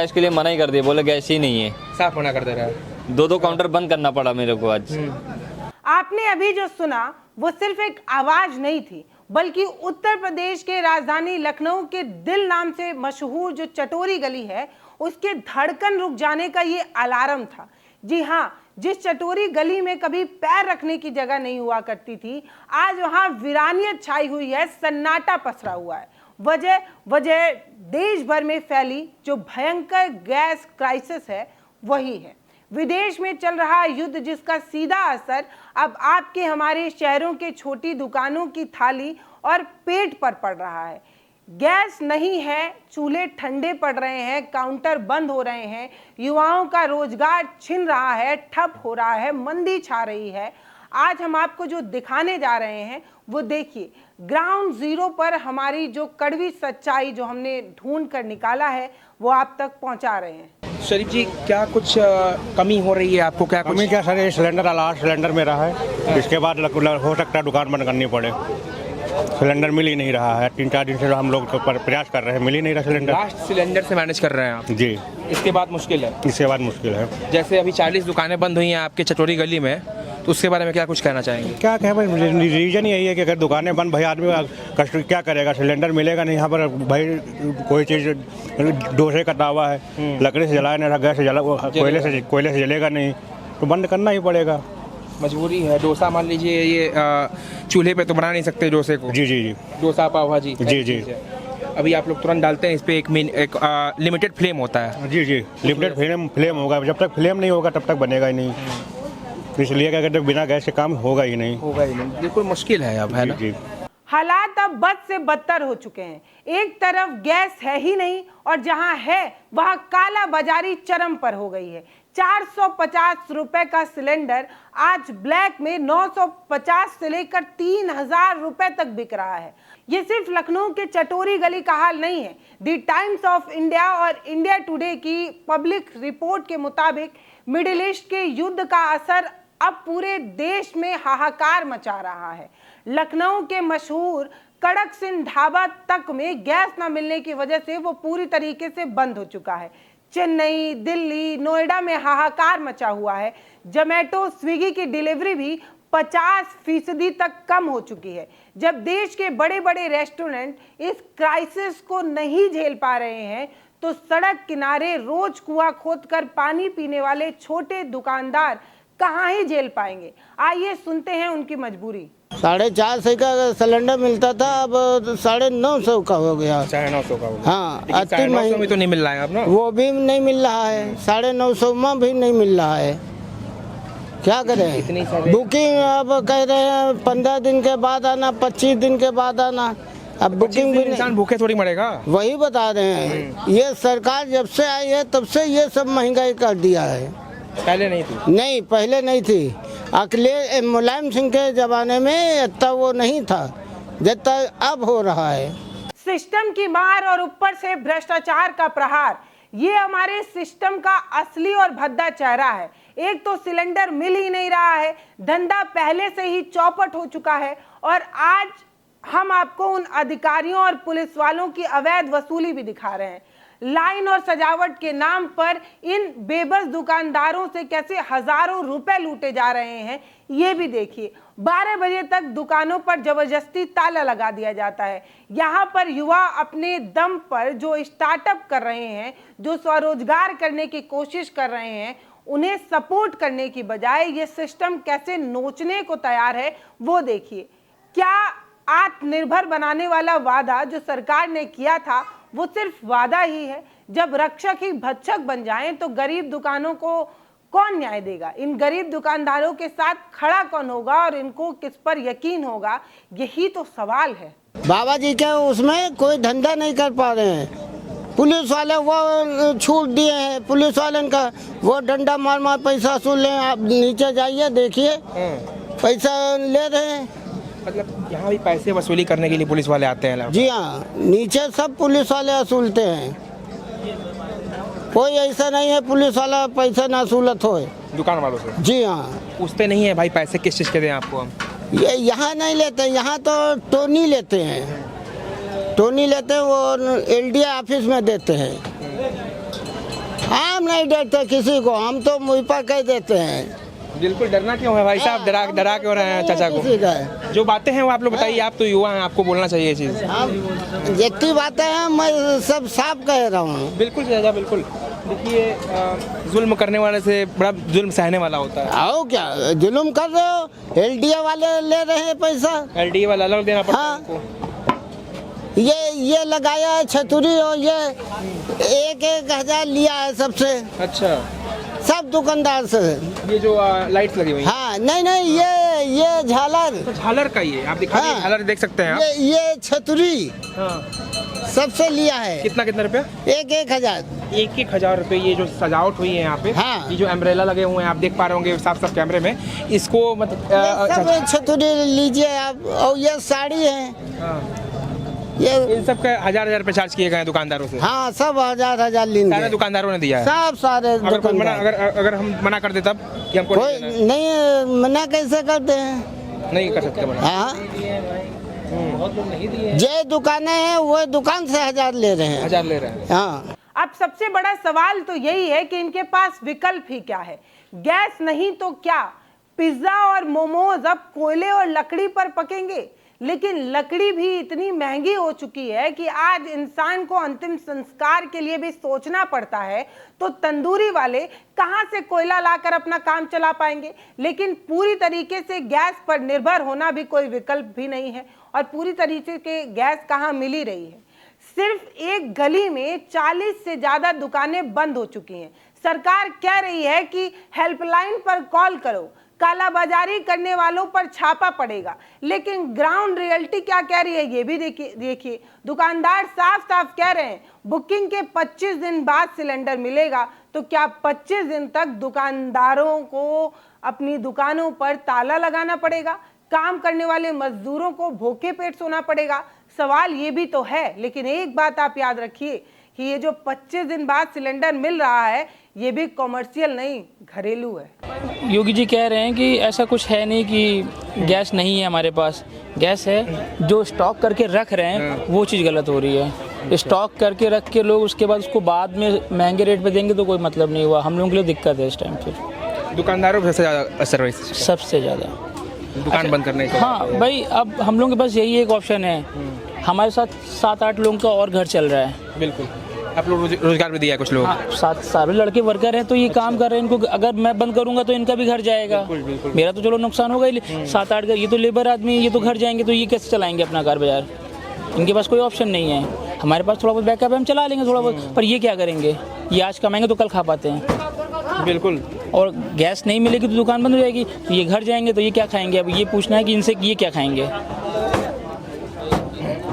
Gas के लिए मना ही कर दिया, बोले गैस ही नहीं है, साफ मना कर दे रहा है। दो काउंटर बंद करना पड़ा मेरे को आज। आपने अभी जो सुना वो सिर्फ एक आवाज नहीं थी, बल्कि उत्तर प्रदेश के राजधानी लखनऊ के दिल नाम से मशहूर जो चटोरी गली है उसके धड़कन रुक जाने का ये अलार्म था। जी हाँ, जिस चटोरी गली में कभी पैर रखने की जगह नहीं हुआ करती थी, आज वहां वीरानियत छाई हुई है, सन्नाटा पसरा हुआ है। वजह देश भर में फैली जो भयंकर गैस क्राइसिस है वही है। विदेश में चल रहा युद्ध जिसका सीधा असर अब आपके हमारे शहरों के छोटी दुकानों की थाली और पेट पर पड़ रहा है। गैस नहीं है, चूल्हे ठंडे पड़ रहे हैं, काउंटर बंद हो रहे हैं, युवाओं का रोजगार छिन रहा है, ठप हो रहा है, मंदी छा रही है। आज हम आपको जो दिखाने जा रहे हैं वो देखिए, ग्राउंड जीरो पर हमारी जो कड़वी सच्चाई जो हमने ढूंढ कर निकाला है वो आप तक पहुंचा रहे हैं। शरीफ जी, क्या कुछ कमी हो रही है आपको? क्या कमी क्या सर, ये सिलेंडर लास्ट सिलेंडर मेरा है, इसके बाद हो सकता है दुकान बंद करनी पड़े। सिलेंडर मिल ही नहीं रहा है, 3-4 दिन से हम लोग तो प्रयास कर रहे हैं, मिल ही नहीं रहा सिलेंडर। लास्ट सिलेंडर से मैनेज कर रहे हैं आप? जी। इसके बाद मुश्किल है? इसके बाद मुश्किल है। जैसे अभी 40 दुकानें बंद हुई हैं आपके चटोरी गली में, तो उसके बारे में क्या कुछ कहना चाहेंगे? क्या कहें भाई, रीजन यही है कि अगर दुकानें बंद, भाई आदमी कष्ट क्या करेगा, सिलेंडर मिलेगा नहीं यहाँ पर। भाई कोई चीज़ डोसे का तावा है, लकड़ी से जलाया नहीं रहा, गैस से कोयले से जलेगा नहीं, तो बंद करना ही पड़ेगा, मजबूरी है। डोसा मान लीजिए, ये चूल्हे पे तो बना नहीं सकते डोसे को। जी जी जी। डोसा पाव भाजी जी। अभी आप लोग तुरंत डालते हैं, इस पे एक लिमिटेड फ्लेम होता है। जी जी, लिमिटेड फ्लेम होगा, जब तक फ्लेम नहीं होगा तब तक बनेगा ही नहीं। इसलिए क्या कहते हैं, बिना गैस के काम होगा ही नहीं। बिल्कुल मुश्किल है अब, है ना? जी। हालात अब बद से बदतर हो चुके हैं। एक तरफ गैस है ही नहीं और जहां है वहां काला बाजारी चरम पर हो गई है। 450 रुपए का सिलेंडर आज ब्लैक में 950 से लेकर 3000 रुपए तक बिक रहा है। ये सिर्फ लखनऊ के चटोरी गली का हाल नहीं है। द टाइम्स ऑफ इंडिया और इंडिया टुडे की पब्लिक रिपोर्ट के मुताबिक मिडिल ईस्ट के युद्ध का असर अब पूरे देश में हाहाकार मचा रहा है। लखनऊ के मशहूर कड़क सिंह ढाबा तक में गैस न मिलने की वजह से वो पूरी तरीके से बंद हो चुका है। चेन्नई, दिल्ली, नोएडा में हाहाकार मचा हुआ है। जोमैटो, स्विगी की डिलीवरी भी 50% तक कम हो चुकी है। जब देश के बड़े बड़े रेस्टोरेंट इस क्राइसिस को नहीं झेल पा रहे हैं तो सड़क किनारे रोज कुआं खोदकर पानी पीने वाले छोटे दुकानदार कहाँ ही झेल पाएंगे। आइए सुनते हैं उनकी मजबूरी। 450 का सिलेंडर मिलता था, अब 950 का हो गया। 950 का हो गया। हाँ, 950 में तो नहीं मिल रहा है अब ना? वो भी नहीं मिल रहा है, 950 में भी नहीं मिल रहा है। क्या करें, बुकिंग अब कह रहे हैं 15 दिन के बाद आना, 25 दिन के बाद आना। अब बुकिंग भी इंसान भूखे थोड़ी मरेगा। वही बता रहे हैं, ये सरकार जब से आई है तब से ये सब महंगाई कर दिया है। पहले नहीं थी? नहीं, पहले नहीं थी। अखिलेश मुलायम सिंह के जमाने में इतना वो नहीं था जितना अब हो रहा है। सिस्टम की मार और ऊपर से भ्रष्टाचार का प्रहार, ये हमारे सिस्टम का असली और भद्दा चेहरा है। एक तो सिलेंडर मिल ही नहीं रहा है, धंधा पहले से ही चौपट हो चुका है और आज हम आपको उन अधिकारियों और पुलिस वालों की अवैध वसूली भी दिखा रहे हैं। लाइन और सजावट के नाम पर इन बेबस दुकानदारों से कैसे हजारों रुपए लूटे जा रहे हैं ये भी देखिए। 12 बजे तक दुकानों पर जबरदस्ती ताला लगा दिया जाता है। यहाँ पर युवा अपने दम पर जो स्टार्टअप कर रहे हैं, जो स्वरोजगार करने की कोशिश कर रहे हैं, उन्हें सपोर्ट करने की बजाय ये सिस्टम कैसे नोचने को तैयार है वो देखिए। क्या आत्मनिर्भर बनाने वाला वादा जो सरकार ने किया था वो सिर्फ वादा ही है? जब रक्षक ही भक्षक बन जाएं तो गरीब दुकानों को कौन न्याय देगा? इन गरीब दुकानदारों के साथ खड़ा कौन होगा और इनको किस पर यकीन होगा? यही तो सवाल है। बाबा जी के उसमें कोई धंधा नहीं कर पा रहे हैं। पुलिस वाले वो छूट दिए हैं, पुलिस वाले का वो डंडा मार मार पैसा वसूल लें। आप नीचे जाइए देखिए, पैसा ले रहे हैं। मतलब यहाँ भी पैसे वसूली करने के लिए पुलिस वाले आते हैं? जी हाँ, नीचे सब पुलिस वाले वसूलते हैं। कोई ऐसा नहीं है पुलिस वाला पैसा ना वसूलत हो दुकान वालों से? जी हाँ। पूछते नहीं है भाई पैसे किस चीज़ के दें आपको? हम ये यहाँ नहीं लेते, यहाँ तो टोनी लेते हैं। टोनी लेते हैं, वो LDA ऑफिस में देते हैं। नहीं डरते किसी को, हम तो मुँह पर कह देते हैं। बिल्कुल, डरना क्यों है भाई साहब, डरा क्यों रहे हैं चाचा किसी का है। को? जो बातें हैं वो आप लोग बताइए, आप तो युवा हैं, आपको बोलना चाहिए ये चीज़। हम जितनी बातें हैं मैं सब साफ कह रहा हूँ। बिल्कुल चाचा, बिल्कुल। देखिए, जुल्म करने वाले से बड़ा जुल्म सहने वाला होता है। आओ क्या जुल्म कर रहे हो, एलडीए वाले ले रहे हैं पैसा। एलडीए वाला अलग देना पड़ता है हाँ। उनको। ये लगाया है छतुरी, और ये 1,000 लिया है सबसे, अच्छा, सब दुकानदार से। ये जो लाइट्स लगी हुई हैं, हाँ नहीं ये झालर, तो झालर का ये आप दिखा हाँ। झालर देख सकते हैं आप। ये छतुरी हाँ। सबसे लिया है। कितना रुपया? 1,000। 1,000 रुपये। ये जो सजावट हुई है यहाँ पे, हाँ। ये जो एम्ब्रेला लगे हुए हैं आप देख पा रहे होंगे साफ कैमरे में, इसको मतलब सब छतुरी लीजिए आप, और ये साड़ी है, हाँ। ये इन सब का 1,000 रुपये चार्ज किए गए हैं दुकानदारों से। हाँ सब 1,000 सारे लेंगे, दुकानदारों ने दिया है। सब सारे अगर कोई मना दुकानदार। अगर हम मना कर दे तब कि हमको कोई नहीं देना नहीं मना कैसे करते हैं? है? नहीं कर सकते मना। हाँ जे दुकानें हैं वो दुकान से 1,000 ले रहे हैं। 1,000 ले रहे हैं। हाँ अब सबसे बड़ा सवाल तो यही है कि इनके पास विकल्प ही क्या है। गैस नहीं तो क्या, पिज्जा और मोमोज अब कोयले और लकड़ी पर पकेंगे। लेकिन लकड़ी भी इतनी महंगी हो चुकी है कि आज इंसान को अंतिम संस्कार के लिए भी सोचना पड़ता है, तो तंदूरी वाले कहां से कोयला लाकर अपना काम चला पाएंगे। लेकिन पूरी तरीके से गैस पर निर्भर होना भी कोई विकल्प भी नहीं है, और पूरी तरीके से गैस कहां मिल ही रही है। सिर्फ एक गली में 40 से ज्यादा दुकानें बंद हो चुकी हैं। सरकार कह रही है कि हेल्पलाइन पर कॉल करो, कालाबाजारी करने वालों पर छापा पड़ेगा, लेकिन ग्राउंड रियलिटी क्या कह रही है ये भी देखिए। दुकानदार साफ साफ कह रहे हैं बुकिंग के 25 दिन बाद सिलेंडर मिलेगा। तो क्या 25 दिन तक दुकानदारों को अपनी दुकानों पर ताला लगाना पड़ेगा? काम करने वाले मजदूरों को भूखे पेट सोना पड़ेगा? सवाल ये भी तो है। लेकिन एक बात आप याद रखिए कि ये जो 25 दिन बाद सिलेंडर मिल रहा है ये भी कॉमर्शियल नहीं, घरेलू है। योगी जी कह रहे हैं कि ऐसा कुछ है नहीं कि गैस नहीं है हमारे पास, गैस है। जो स्टॉक करके रख रहे हैं वो चीज़ गलत हो रही है। स्टॉक करके रख के लोग उसके बाद उसको बाद में महंगे रेट पे देंगे तो कोई मतलब नहीं हुआ। हम लोगों के लिए दिक्कत है इस टाइम फिर। दुकानदारों पर सबसे ज़्यादा असर हुआ, सबसे ज़्यादा दुकान बंद करने का। हाँ भाई, अब हम लोगों के पास यही एक ऑप्शन है। हमारे साथ 7-8 लोगों का और घर चल रहा है। बिल्कुल, आप लोग रोजगार भी दिया है कुछ लोग। हाँ, 7 सारे लड़के वर्कर हैं तो ये काम कर रहे हैं। इनको अगर मैं बंद करूंगा तो इनका भी घर जाएगा। बिल्कुल। मेरा तो चलो नुकसान होगा ही, 7-8 घर, ये तो लेबर आदमी, ये तो घर जाएंगे तो ये कैसे चलाएंगे अपना कार बाजार? इनके पास कोई ऑप्शन नहीं है। हमारे पास थोड़ा बहुत बैकअप है, हम चला लेंगे थोड़ा बहुत, पर ये क्या करेंगे? ये आज कमाएंगे तो कल खा पाते हैं। बिल्कुल। और गैस नहीं मिलेगी तो दुकान बंद हो जाएगी, तो ये घर जाएंगे तो ये क्या खाएंगे? अब ये पूछना है कि इनसे ये क्या खाएंगे।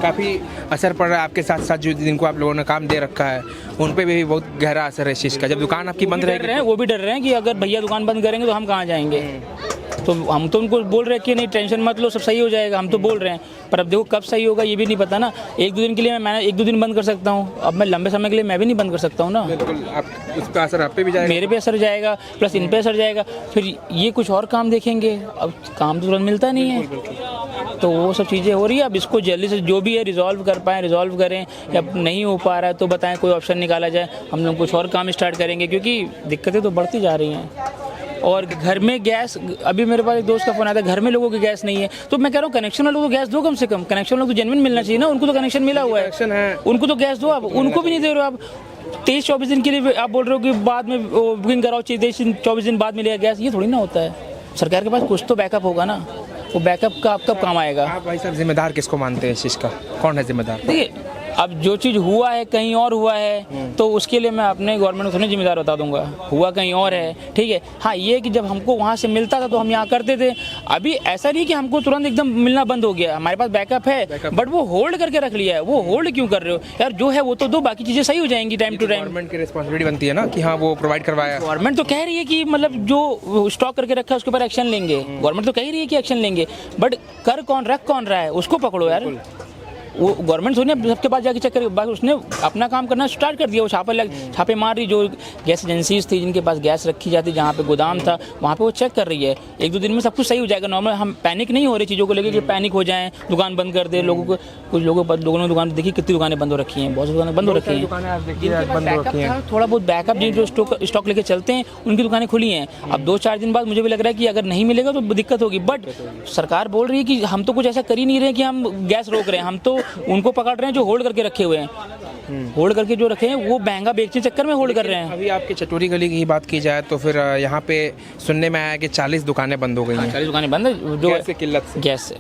काफ़ी असर पड़ रहा है आपके साथ साथ जो जिनको आप लोगों ने काम दे रखा है उन पे भी बहुत गहरा असर है इस चीज़ का। जब दुकान आपकी बंद रहेगी, वो भी डर रहे हैं कि अगर भैया दुकान बंद करेंगे तो हम कहाँ जाएंगे। तो हम तो उनको बोल रहे हैं कि नहीं टेंशन मत लो, सब सही हो जाएगा। हम तो बोल रहे हैं, पर अब देखो कब सही होगा ये भी नहीं पता ना। 1-2 दिन के लिए मैं 1-2 दिन बंद कर सकता हूँ, अब मैं लंबे समय के लिए मैं भी नहीं बंद कर सकता हूँ ना। बिल्कुल, आप उसका असर आप पे भी जाएगा, मेरे पे असर जाएगा, प्लस इन पे असर जाएगा। फिर ये कुछ और काम देखेंगे, अब काम तो तुरंत मिलता नहीं है। तो वो सब चीज़ें हो रही है। अब इसको जल्दी से जो भी है रिजॉल्व कर पाएँ, रिजॉल्व करें, या नहीं हो पा रहा है तो बताएं, कोई ऑप्शन निकाला जाए। हम लोग कुछ और काम स्टार्ट करेंगे, क्योंकि दिक्कतें तो बढ़ती जा रही हैं। और घर में गैस, अभी मेरे पास एक दोस्त का फोन आया था, घर में लोगों की गैस नहीं है। तो मैं कह रहा हूँ कनेक्शन वालों को गैस दो, कम से कम कनेक्शन वालों को जेन्युइन मिलना चाहिए ना। उनको तो कनेक्शन मिला हुआ है, उनको तो गैस दो। आप उनको भी नहीं दे रहे हो। आप 23-24 दिन के लिए आप बोल रहे हो कि बाद में बुकिंग कराओ, 23-24 दिन बाद मिलेगा गैस। ये थोड़ी ना होता है। सरकार के पास कुछ तो बैकअप होगा ना, वो बैकअप का आप कब काम आएगा? आप भाई साहब जिम्मेदार किसको मानते हैं इस चीज़ का? कौन है जिम्मेदार? देखिए, अब जो चीज़ हुआ है कहीं और हुआ है तो उसके लिए मैं अपने गवर्नमेंट को थोड़ी जिम्मेदार बता दूंगा। हुआ कहीं और है, ठीक है। हाँ, ये कि जब हमको वहाँ से मिलता था तो हम यहाँ करते थे। अभी ऐसा नहीं कि हमको तुरंत एकदम मिलना बंद हो गया। हमारे पास बैकअप है, बट वो होल्ड करके रख लिया है। वो होल्ड क्यों कर रहे हो यार? जो है वो तो दो, बाकी चीज़ें सही हो जाएंगी टाइम टू टाइम। गवर्नमेंट की रिस्पॉन्सिबिलिटी बनती है ना कि हाँ वो प्रोवाइड करवाया। गवर्नमेंट तो कह रही है कि मतलब जो स्टॉक करके रखा है उसके ऊपर एक्शन लेंगे। गवर्नमेंट तो कह रही है कि एक्शन लेंगे, बट कर कौन, रख कौन रहा है, उसको पकड़ो यार। वो गवर्नमेंट ने सबके पास जाके चेक कर, बस उसने अपना काम करना स्टार्ट कर दिया। वो छापे मार रही, जो गैस एजेंसीज थी जिनके पास गैस रखी जाती, जहाँ पे गोदाम था वहाँ पे वो चेक कर रही है। एक दो दिन में सब कुछ सही हो जाएगा। नॉर्मल हम पैनिक नहीं हो रही चीज़ों को लेकर कि पैनिक हो जाएं, दुकान बंद कर दे लोगों को। कुछ लोगों ने दुकान देखी, कितनी दुकानें बंद हो रखी हैं, बहुत सी दुकानें बंद हो रखी हैं। थोड़ा बहुत बैकअप जो स्टॉक लेके चलते हैं उनकी दुकानें खुली हैं। अब 2-4 दिन बाद मुझे भी लग रहा है कि अगर नहीं मिलेगा तो दिक्कत होगी। बट सरकार बोल रही है कि हम तो कुछ ऐसा कर ही नहीं रहे कि हम गैस रोक रहे हैं, हम तो उनको पकड़ रहे हैं जो होल्ड करके रखे हुए हैं। होल्ड करके जो रखे हैं वो महंगा बेचने चक्कर में होल्ड कर रहे हैं। अभी आपके चटोरी गली की बात की जाए तो फिर यहाँ पे सुनने में आया कि 40 दुकानें बंद हो गई हैं। 40 दुकानें बंद है जो गैस से किल्लत से। गैस से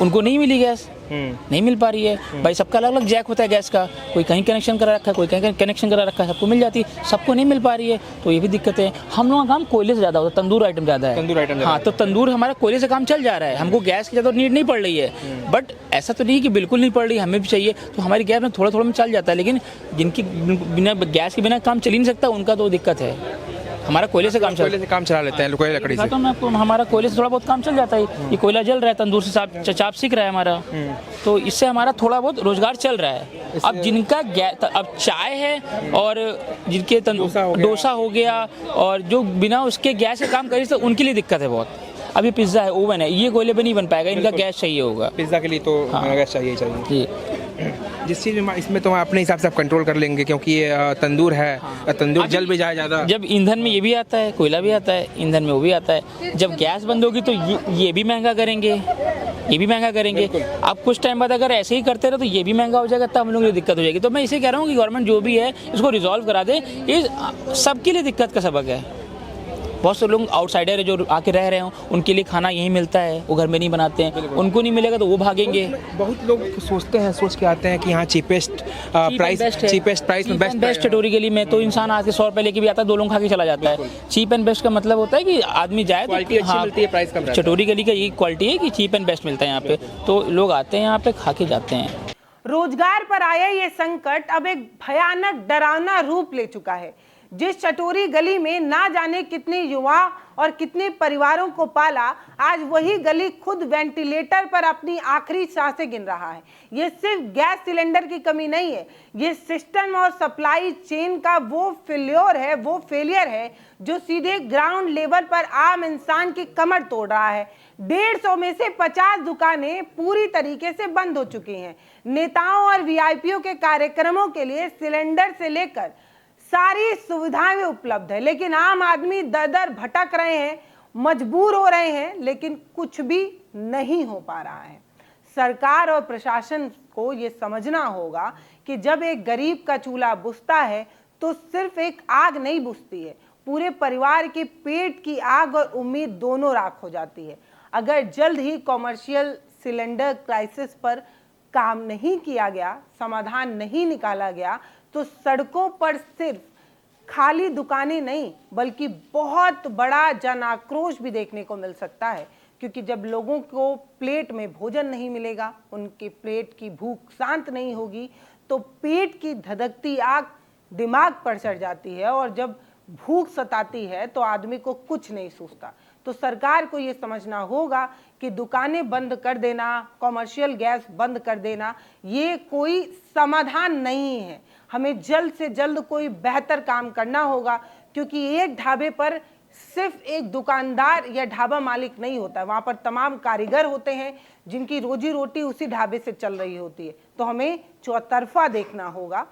उनको नहीं मिली गैस, नहीं मिल पा रही है। भाई सबका अलग अलग जैक होता है गैस का, कोई कहीं कनेक्शन करा रखा है, कोई कहीं कनेक्शन करा रखा है, सबको मिल जाती है, सबको नहीं मिल पा रही है। तो ये भी दिक्कत है। हम लोगों का काम कोयले से ज़्यादा होता है, तंदूर आइटम ज़्यादा है। तंदूर आइटम हाँ, तो तंदूर हमारा कोयले से काम चल जा रहा है, हमको गैस की ज़्यादा नीड नहीं पड़ रही है। बट ऐसा तो नहीं कि बिल्कुल नहीं पड़ रही, हमें भी चाहिए। तो हमारी गैस में थोड़ा थोड़ा में चल जाता है, लेकिन जिनकी बिना गैस के बिना काम चल ही नहीं सकता उनका तो दिक्कत है। हमारा कोयले से काम चला लेते हैं, कोयले लकड़ी से। तो मैं आपको, हमारा कोयले से थोड़ा बहुत काम चल जाता है। ये कोयला जल रहा है, तंदूर से चाप सीख रहा है हमारा, तो इससे हमारा थोड़ा बहुत रोजगार चल रहा है। अब जिनका अब चाय है और जिनके डोसा हो गया और जो बिना उसके गैस से काम करे तो उनके लिए दिक्कत है बहुत। अब ये पिज्ज़ा है, ओवन है, ये कोयले पे नहीं बन पाएगा, इनका गैस चाहिए होगा। पिज्ज़ा के लिए तो गैस चाहिए जी। जिस चीज़ में इसमें तो अपने हिसाब से आप कंट्रोल कर लेंगे, क्योंकि ये तंदूर है, तंदूर जल भी जाए ज़्यादा। जब ईंधन में ये भी आता है, कोयला भी आता है, ईंधन में वो भी आता है। जब गैस बंद होगी तो ये भी महंगा करेंगे, ये भी महंगा करेंगे। अब कुछ टाइम बाद अगर ऐसे ही करते रहे तो ये भी महंगा हो जाएगा, तब हम लोगों को दिक्कत हो जाएगी। तो मैं इसे कह रहा हूँ कि गवर्नमेंट जो भी है इसको रिजॉल्व करा दे। ये सबके लिए दिक्कत का सबक है। बहुत से लोग आउटसाइडर है जो आके रह रहे हो, उनके लिए खाना यहीं मिलता है, वो घर में नहीं बनाते हैं, उनको नहीं मिलेगा तो वो भागेंगे। बहुत लोग सोचते हैं, सोच के आते हैं कि यहाँ चीपेस्ट प्राइस में बेस्ट चटोरी गली में तो इंसान आज के 100 रुपये लेके भी आता है, 2 लोग खा के चला जाता है। चीप एंड बेस्ट का मतलब होता है कि आदमी जाए तो हाँ, मिलती है, प्राइस कम। चटोरी गली का यही क्वालिटी है कि चीप एंड बेस्ट मिलता है यहाँ पे, तो लोग आते हैं यहाँ पे, खा के जाते हैं। रोजगार पर आया ये संकट अब एक भयानक डरावना रूप ले चुका है। जिस चटोरी गली में ना जाने कितने युवा और कितने परिवारों को पाला, आज वही गली खुद वेंटिलेटर पर अपनी आखिरी सांसें गिन रहा है। ये सिर्फ गैस सिलेंडर की कमी नहीं है, ये सिस्टम और सप्लाई चेन का वो फेलियर है जो सीधे ग्राउंड लेवल पर आम इंसान की कमर तोड़ रहा है। 150 में से 50 दुकानें पूरी तरीके से बंद हो चुकी हैं। नेताओं और वीआईपीओ के कार्यक्रमों के लिए सिलेंडर से लेकर सारी सुविधाएं उपलब्ध है, लेकिन आम आदमी दर भटक रहे हैं, मजबूर हो रहे हैं, लेकिन कुछ भी नहीं हो पा रहा है। सरकार और प्रशासन को ये समझना होगा कि जब एक गरीब का चूल्हा बुझता है तो सिर्फ एक आग नहीं बुझती है, पूरे परिवार के पेट की आग और उम्मीद दोनों राख हो जाती है। अगर जल्द ही कॉमर्शियल सिलेंडर क्राइसिस पर काम नहीं किया गया, समाधान नहीं निकाला गया, तो सड़कों पर सिर्फ खाली दुकानें नहीं बल्कि बहुत बड़ा जन आक्रोश भी देखने को मिल सकता है। क्योंकि जब लोगों को प्लेट में भोजन नहीं मिलेगा, उनके प्लेट की भूख शांत नहीं होगी, तो पेट की धधकती आग दिमाग पर चढ़ जाती है, और जब भूख सताती है तो आदमी को कुछ नहीं सूझता। तो सरकार को ये समझना होगा कि दुकानें बंद कर देना, कॉमर्शियल गैस बंद कर देना, ये कोई समाधान नहीं है। हमें जल्द से जल्द कोई बेहतर काम करना होगा, क्योंकि एक ढाबे पर सिर्फ एक दुकानदार या ढाबा मालिक नहीं होता है, वहाँ पर तमाम कारीगर होते हैं जिनकी रोजी रोटी उसी ढाबे से चल रही होती है। तो हमें चौतरफा देखना होगा।